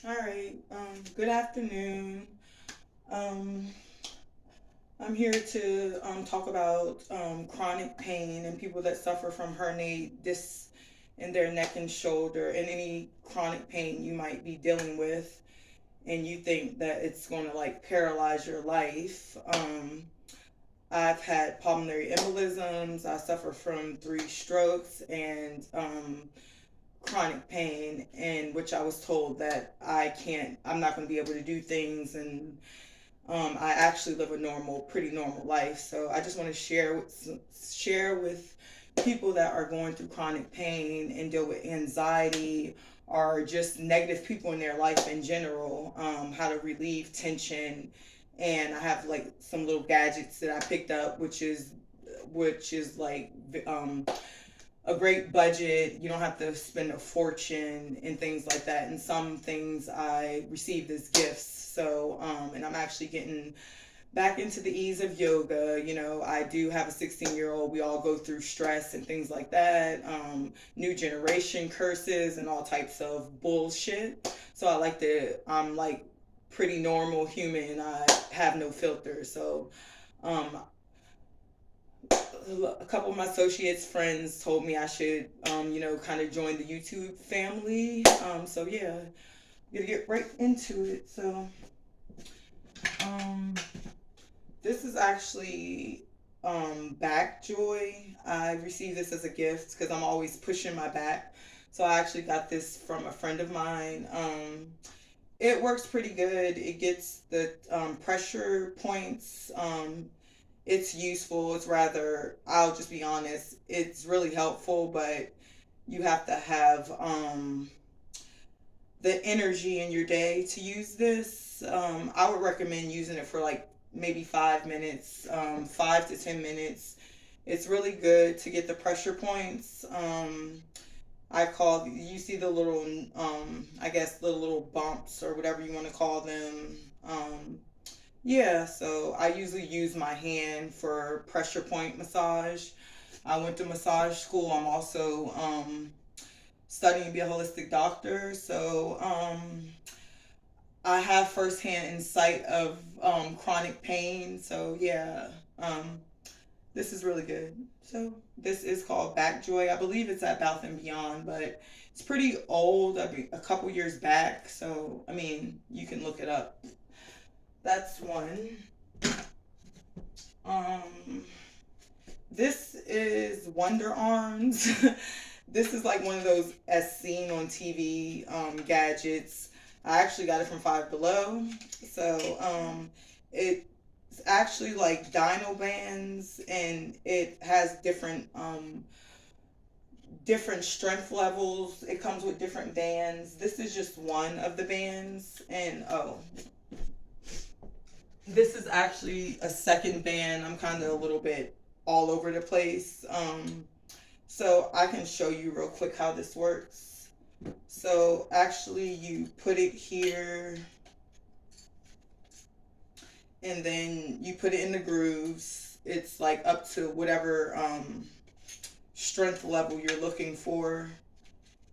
All right. Good afternoon. Um, I'm here to talk about chronic pain and people that suffer from herniated discs in their neck and shoulder, and any chronic pain you might be dealing with, and you think that it's going to like paralyze your life. I've had pulmonary embolisms. I suffer from 3 strokes and chronic pain, in which I was told that I'm not going to be able to do things, and I actually live a pretty normal life. So I just want to share with people that are going through chronic pain and deal with anxiety or just negative people in their life in general, how to relieve tension. And I have like some little gadgets that I picked up, which is like a great budget. You don't have to spend a fortune and things like that. And some things I received as gifts. So, and I'm actually getting back into the ease of yoga. I do have a 16-year-old. We all go through stress and things like that. New generation curses and all types of bullshit. So I'm like pretty normal human. I have no filter. So, um, a couple of my associates friends told me I should kind of join the YouTube family. So yeah, gonna get right into it. So um this is actually back joy. I received this as a gift because I'm always pushing my back. So I actually got this from a friend of mine. It works pretty good. It gets the pressure points. It's useful. I'll just be honest, it's really helpful, but you have to have the energy in your day to use this. I would recommend using it for like maybe 5 minutes, 5 to 10 minutes. It's really good to get the pressure points. You see the little, I guess the little bumps or whatever you want to call them. Yeah, so I usually use my hand for pressure point massage. I went to massage school. I'm also studying to be a holistic doctor. So I have firsthand insight of chronic pain. So yeah, um, this is really good. So this is called Back Joy. I believe it's at Bath and Beyond, but it's pretty old. I mean, a couple years back. So I mean, you can look it up. That's one. Um, this is Wonder Arms. This is like one of those as seen on TV gadgets. I actually got it from Five Below. So it's actually like dyno bands, and it has different strength levels. It comes with different bands. This is just one of the bands, and this is actually a second band. I'm kind of a little bit all over the place. So I can show you real quick how this works. So actually, you put it here, and then you put it in the grooves. It's like up to whatever strength level you're looking for.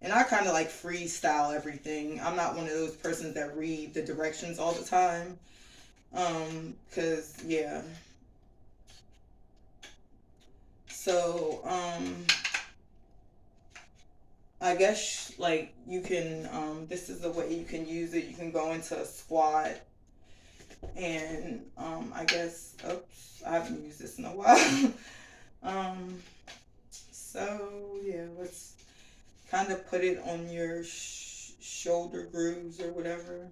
And I kind of like freestyle everything. I'm not one of those persons that read the directions all the time. Cause yeah. So I guess like you can this is the way you can use it. You can go into a squat, and I guess oops, I haven't used this in a while. um so yeah, let's kind of put it on your shoulder grooves or whatever.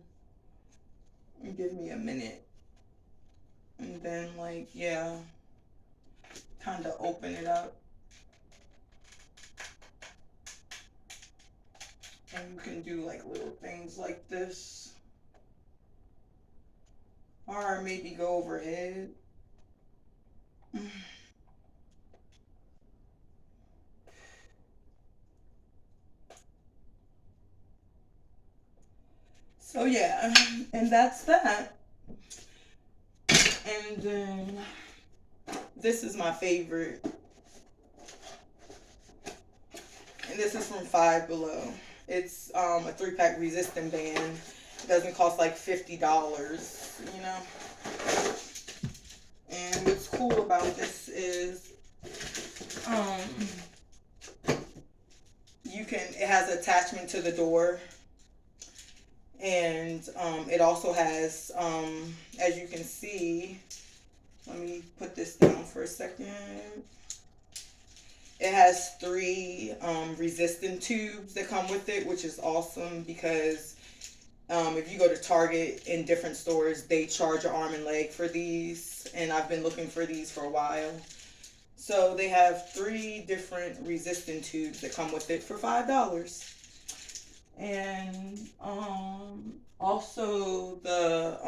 And give me a minute. And then like yeah, kind of open it up, and you can do like little things like this, or maybe go overhead. So yeah, and that's that. And then this is my favorite, and this is from Five Below. It's a 3-pack resistant band. It doesn't cost like $50, you know. And what's cool about this is um it has attachment to the door, and it also has as you can see, let me put this down for a second. It has three resistant tubes that come with it, which is awesome because if you go to Target in different stores, they charge an arm and leg for these, and I've been looking for these for a while. So they have three different resistant tubes that come with it for $5. And also the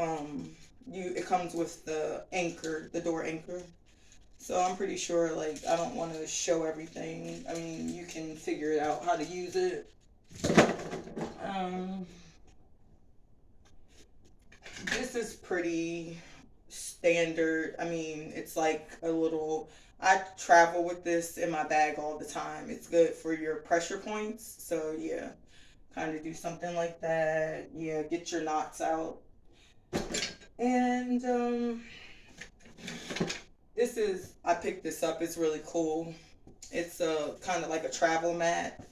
it comes with the anchor, the door anchor. So I'm pretty sure, like, I don't want to show everything. I mean, you can figure it out how to use it. Um, this is pretty standard. I mean, it's like a little. I travel with this in my bag all the time. It's good for your pressure points. So yeah, kind of do something like that. Yeah, get your knots out. And this is, I picked this up. It's really cool. It's a kind of like a travel mat,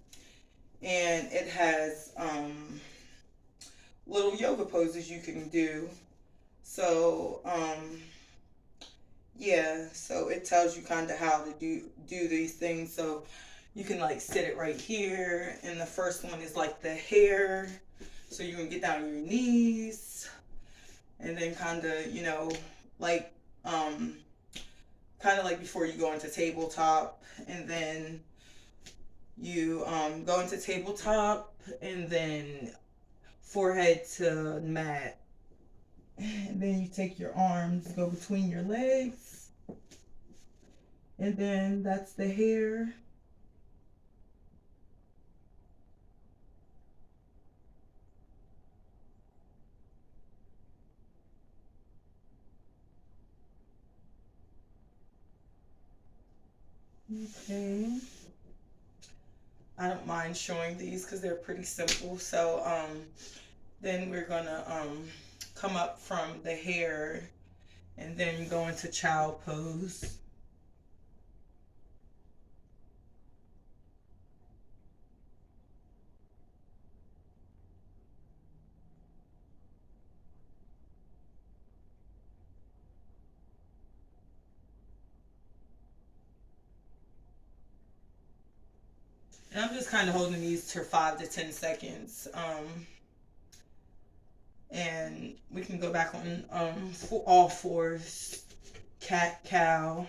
and it has little yoga poses you can do. So yeah, so it tells you kind of how to do these things. So you can like sit it right here, and the first one is like the hair, so you can get down on your knees, and then kind of like um kind of like before you go into tabletop, and then you go into tabletop, and then forehead to mat, and then you take your arms, go between your legs, and then that's the hair. Okay. I don't mind showing these because they're pretty simple. So then we're gonna come up from the hair, and then go into child pose. And I'm just kind of holding these for 5 to 10 seconds. And we can go back on for all fours, cat, cow.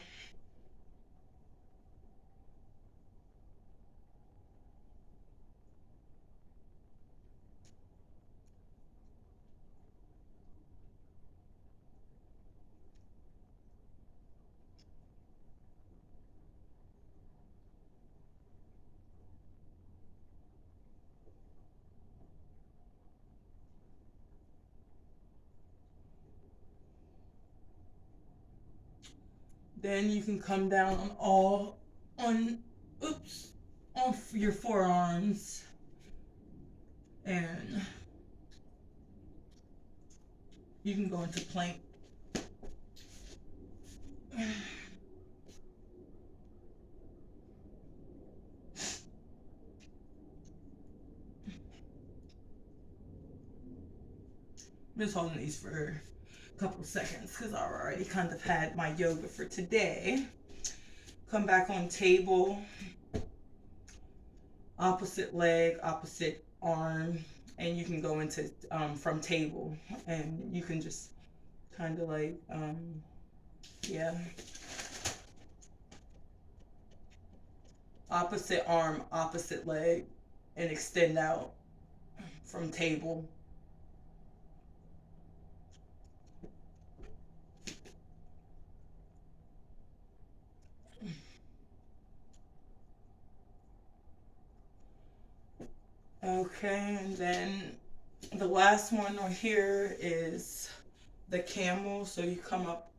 Then you can come down on on, oops, on your forearms, and you can go into plank. I'm just holding these for a couple of seconds because I already kind of had my yoga for today. Come back on table, opposite leg, opposite arm, and you can go into from table, and you can just kind of like yeah, opposite arm, opposite leg, and extend out from table. Okay, and then the last one on here is the camel. So you come up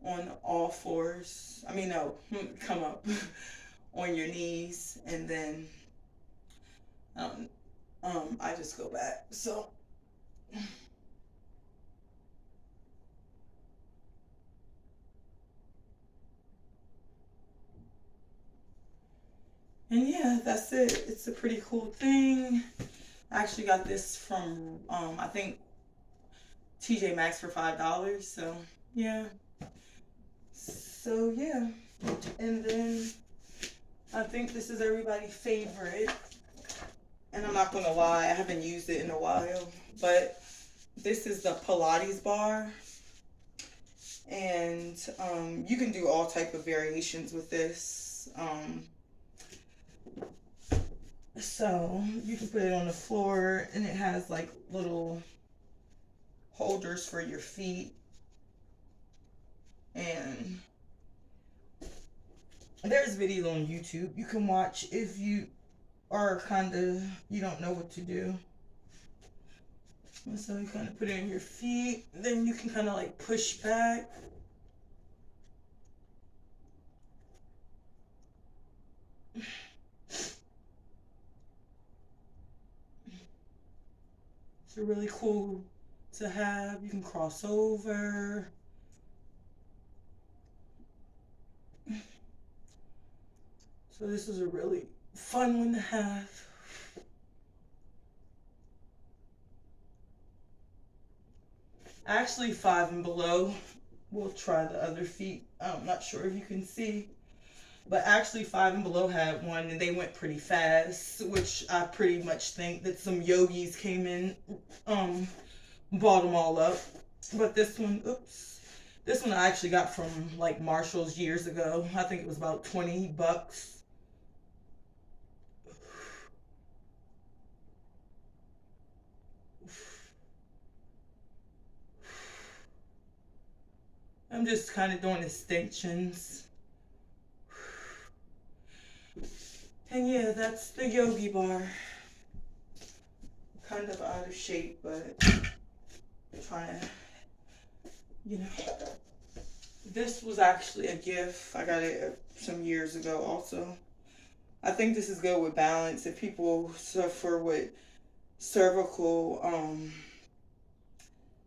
on all fours. I mean, no, come up on your knees, and then I just go back. So And yeah, that's it. It's a pretty cool thing. I actually got this from I think TJ Maxx for $5. So yeah. So yeah. And then I think this is everybody's favorite. And I'm not gonna lie, I haven't used it in a while. But this is the Pilates bar. And you can do all type of variations with this. So you can put it on the floor, and it has like little holders for your feet. And there's videos on YouTube you can watch if you are you don't know what to do. And so you kind of put it in your feet, then you can kind of like push back. It's really cool to have. You can cross over. So this is a really fun one to have. Actually, 5 and below. We'll try the other feet. I'm not sure if you can see. But actually, 5 and below had one, and they went pretty fast, which I pretty much think that some yogis came in, bought them all up. But this one, oops, this one I actually got from like Marshall's years ago. I think it was about $20. I'm just kind of doing extensions. And yeah, that's the yogi bar. Kind of out of shape, but trying to, you know. This was actually a gift. I got it some years ago also. I think this is good with balance. If people suffer with cervical,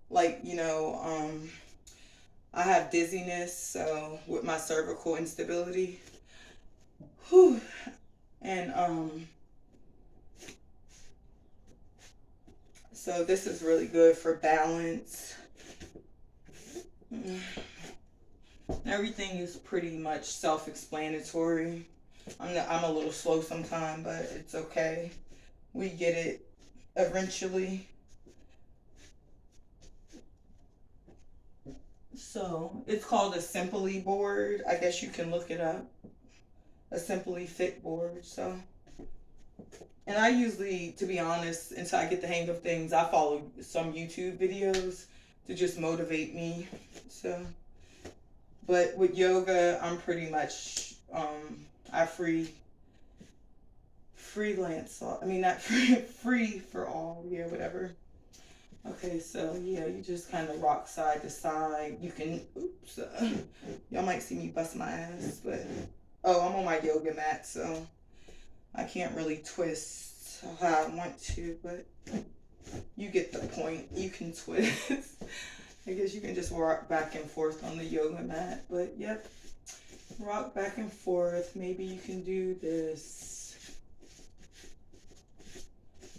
like, I have dizziness, so with my cervical instability. Whew. And so this is really good for balance. Everything is pretty much self-explanatory. I'm a little slow sometimes, but it's okay. We get it eventually. So it's called a Simply board. I guess you can look it up. A Simply Fit board. So, and I usually, to be honest, until I get the hang of things, I follow some YouTube videos to just motivate me. So, but with yoga, I'm pretty much I freelance. I mean, not free for all. Yeah, whatever. Okay, so yeah, you just kind of rock side to side. You can, oops, y'all might see me bust my ass, but oh, I'm on my yoga mat, so I can't really twist how I want to, but you get the point. You can twist. I guess you can just rock back and forth on the yoga mat, but yep, rock back and forth. Maybe you can do this.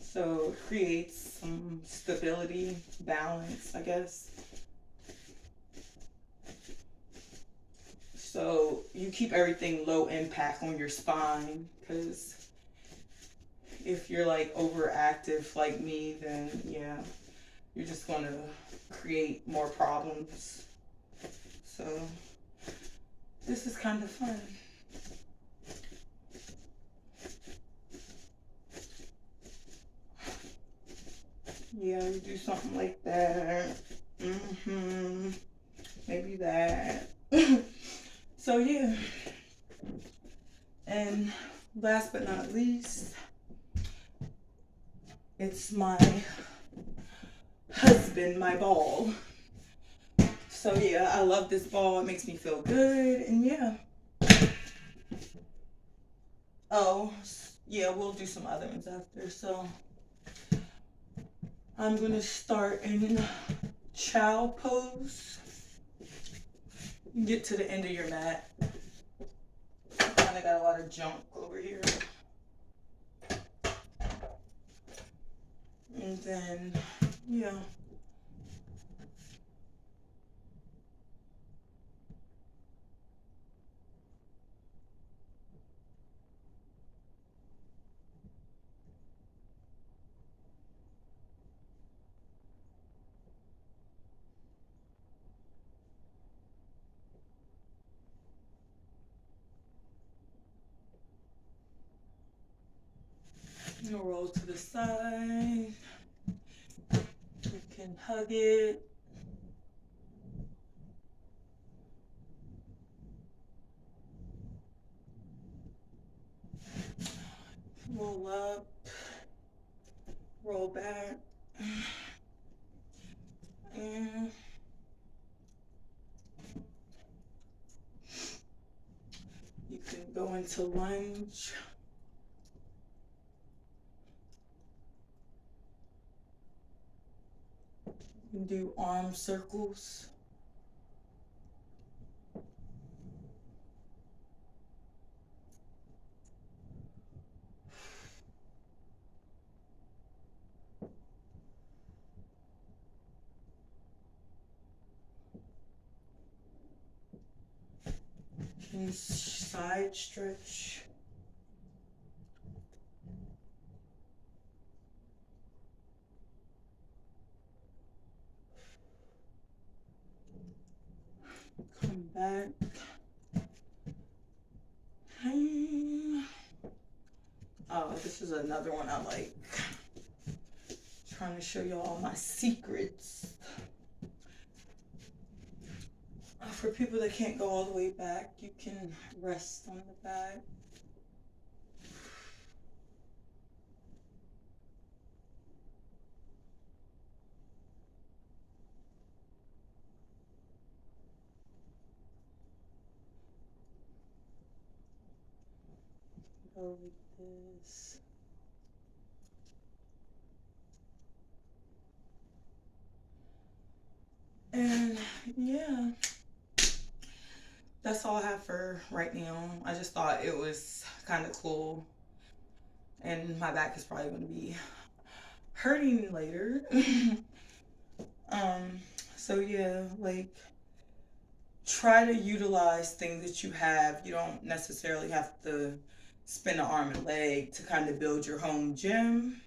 So it creates some stability, balance, I guess. So you keep everything low impact on your spine, because if you're like overactive like me, then yeah, you're just gonna create more problems. So this is kind of fun. Yeah, you do something like that. Maybe that. So yeah. And last but not least, it's my husband, my ball. So yeah, I love this ball. It makes me feel good, and yeah. Oh, yeah, we'll do some other ones after. So I'm gonna start in child pose. Get to the end of your mat. Kind of got a lot of junk over here. And then, yeah. I'm gonna roll to the side. You can hug it. Roll up. Roll back. And you can go into lunge. You can do arm circles. You can side stretch. Come back. Oh, this is another one I like. Trying to show you all my secrets. For people that can't go all the way back, you can rest on the back. Go like this. And yeah, that's all I have for right now. I just thought it was kind of cool. And my back is probably going to be hurting later. um, so yeah, like try to utilize things that you have. You don't necessarily have to spend an arm and leg to kind of build your home gym.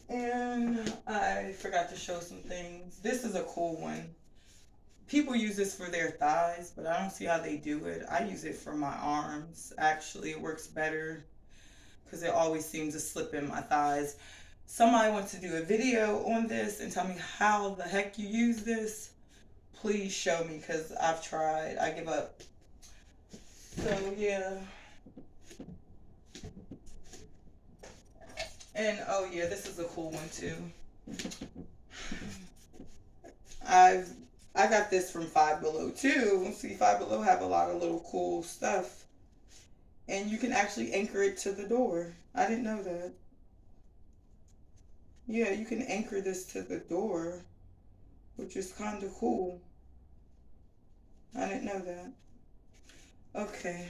And I forgot to show some things. This is a cool one. People use this for their thighs, but I don't see how they do it. I use it for my arms. Actually, it works better because it always seems to slip in my thighs. Somebody wants to do a video on this and tell me how the heck you use this. Please show me because I've tried. I give up. So yeah. And oh yeah, this is a cool one too. I got this from Five Below too. See, Five Below have a lot of little cool stuff. And you can actually anchor it to the door. I didn't know that. Yeah, you can anchor this to the door, which is kind of cool. I didn't know that. Okay.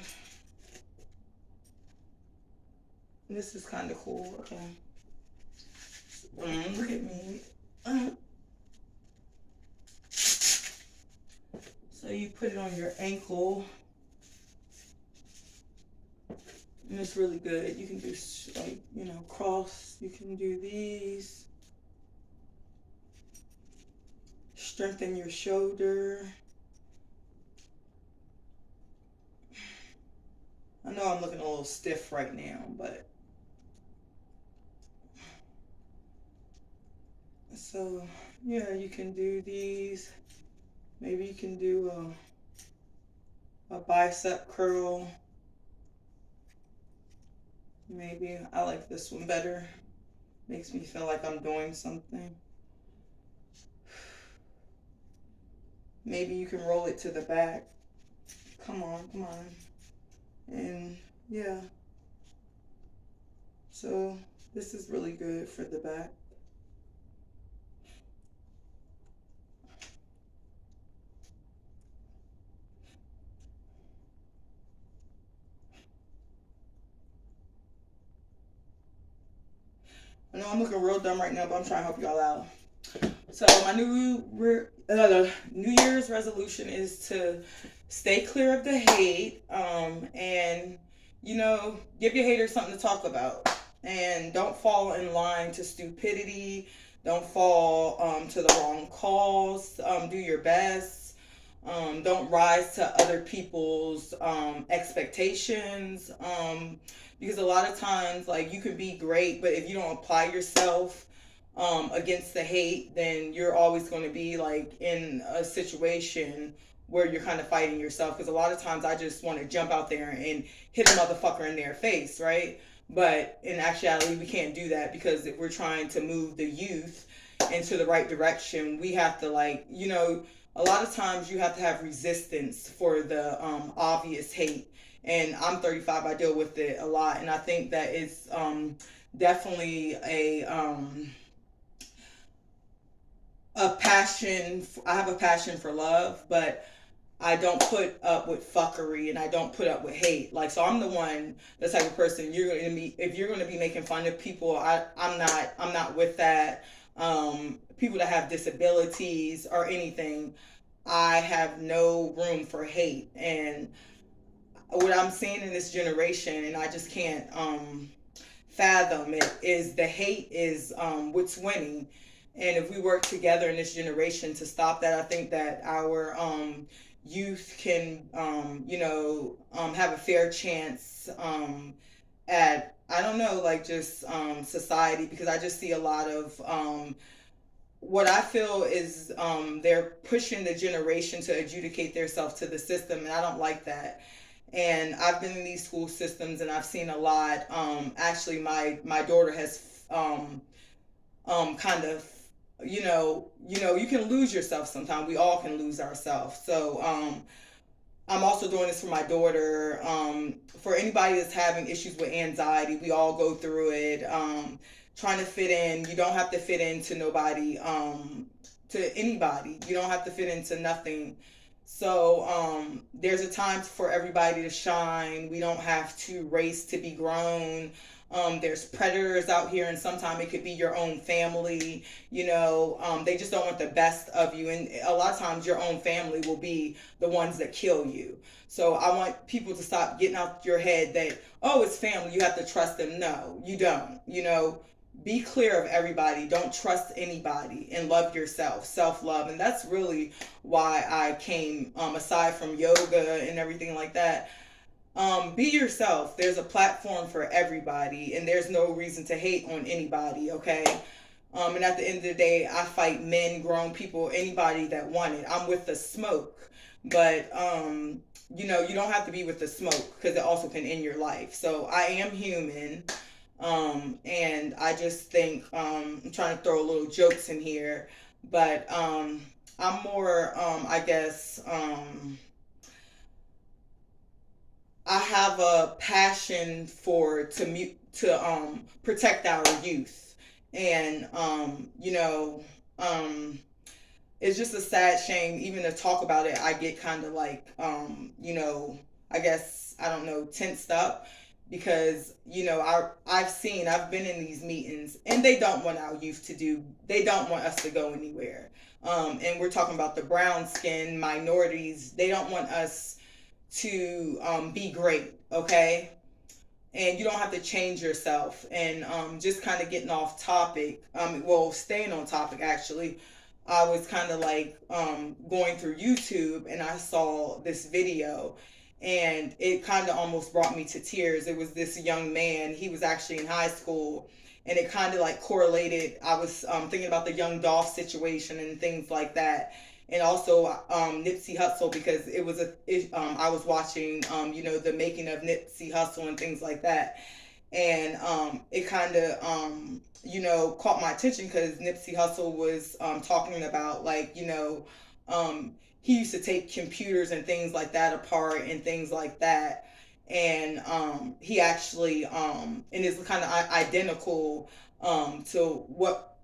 This is kind of cool. Okay. Look at me. So you put it on your ankle. And it's really good. You can do like, cross. You can do these. Strengthen your shoulder. I know I'm looking a little stiff right now, but so yeah, you can do these. Maybe you can do a bicep curl. Maybe I like this one better. Makes me feel like I'm doing something. Maybe you can roll it to the back. Come on, come on. And yeah. So this is really good for the back. I know I'm looking real dumb right now, but I'm trying to help y'all out. So my New Year's resolution is to stay clear of the hate, and give your haters something to talk about, and don't fall in line to stupidity. Don't fall to the wrong cause. Do your best. Don't rise to other people's expectations. Because a lot of times, like, you can be great, but if you don't apply yourself against the hate, then you're always going to be like in a situation where you're kind of fighting yourself. Because a lot of times I just want to jump out there and hit a motherfucker in their face, right? But in actuality, we can't do that, because if we're trying to move the youth into the right direction, we have to, like, a lot of times you have to have resistance for the obvious hate. And I'm 35, I deal with it a lot. And I think that it's definitely a passion. I have a passion for love, but I don't put up with fuckery, and I don't put up with hate. Like, so I'm the type of person, you're going to be, if you're going to be making fun of people, I'm not with that. People that have disabilities or anything, I have no room for hate. And what I'm seeing in this generation, and I just can't fathom it, is the hate is what's winning. And if we work together in this generation to stop that, I think that our youth can, have a fair chance at, I don't know, like, just society. Because I just see a lot of what I feel is they're pushing the generation to adjudicate themselves to the system, and I don't like that. And I've been in these school systems, and I've seen a lot. Actually, my daughter has kind of, you can lose yourself sometimes. We all can lose ourselves. So I'm also doing this for my daughter. For anybody that's having issues with anxiety, we all go through it. Trying to fit in, you don't have to fit into nobody, to anybody. You don't have to fit into nothing. So there's a time for everybody to shine. We don't have to race to be grown. There's predators out here, and sometimes it could be your own family. They just don't want the best of you, and a lot of times your own family will be the ones that kill you. So I want people to stop getting out your head that, oh, it's family, you have to trust them. No, you don't. Be clear of everybody. Don't trust anybody, and love yourself. Self love. And that's really why I came, aside from yoga and everything like that. Be yourself. There's a platform for everybody, and there's no reason to hate on anybody, okay? And at the end of the day, I fight men, grown people, anybody that want it. I'm with the smoke. But, you don't have to be with the smoke, because it also can end your life. So I am human. And I just think, I'm trying to throw a little jokes in here, but I'm more, I guess, I have a passion to protect our youth. And it's just a sad shame, even to talk about it. I get kind of like, I guess, I don't know, tensed up, because I've been in these meetings, and they don't want our youth they don't want us to go anywhere. And we're talking about the brown skin minorities. They don't want us to be great, okay? And you don't have to change yourself. And just kind of getting off topic, well, staying on topic, actually. I was kind of like going through YouTube, and I saw this video, and it kind of almost brought me to tears. It was this young man. He was actually in high school, and it kind of like correlated. I was thinking about the young Dolph situation and things like that. And also Nipsey Hussle, because I was watching the making of Nipsey Hussle and things like that. And it kind of caught my attention, because Nipsey Hussle was talking about, like, he used to take computers and things like that apart and things like that. And he actually, and is kind of identical to what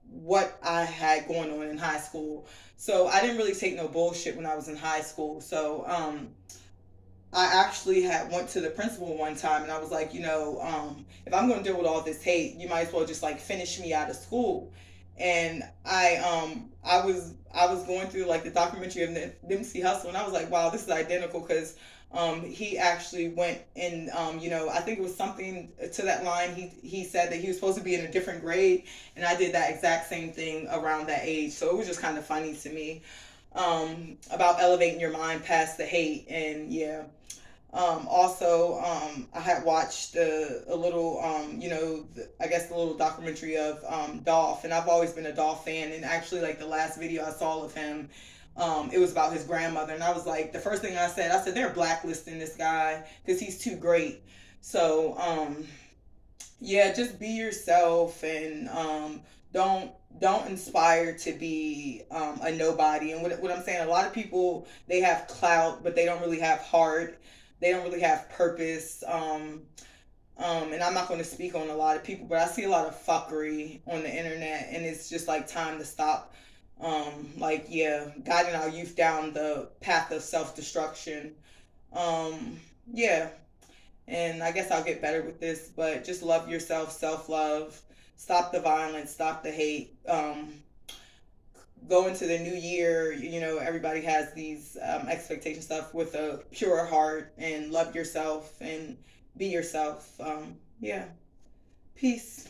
I had going on in high school. So I didn't really take no bullshit when I was in high school. So I actually had went to the principal one time and I was like, if I'm going to deal with all this hate, you might as well just like finish me out of school. And I was going through like the documentary of Nipsey Hussle, and I was like, wow, this is identical because he actually went and I think it was something to that line. He said that he was supposed to be in a different grade, and I did that exact same thing around that age. So it was just kind of funny to me, about elevating your mind past the hate. And yeah, also, I had watched a little, I guess the little documentary of Dolph, and I've always been a Dolph fan. And actually, like the last video I saw of him, it was about his grandmother, and I was like, the first thing I said, they're blacklisting this guy because he's too great. So, yeah, just be yourself, and don't inspire to be a nobody. And what I'm saying, a lot of people, they have clout, but they don't really have heart. They don't really have purpose. And I'm not going to speak on a lot of people, but I see a lot of fuckery on the internet, and it's just like time to stop. Like, yeah, guiding our youth down the path of self destruction. Yeah, and I guess I'll get better with this, but just love yourself, self love, stop the violence, stop the hate. Go into the new year, everybody has these expectation stuff with a pure heart, and love yourself and be yourself. Yeah, peace.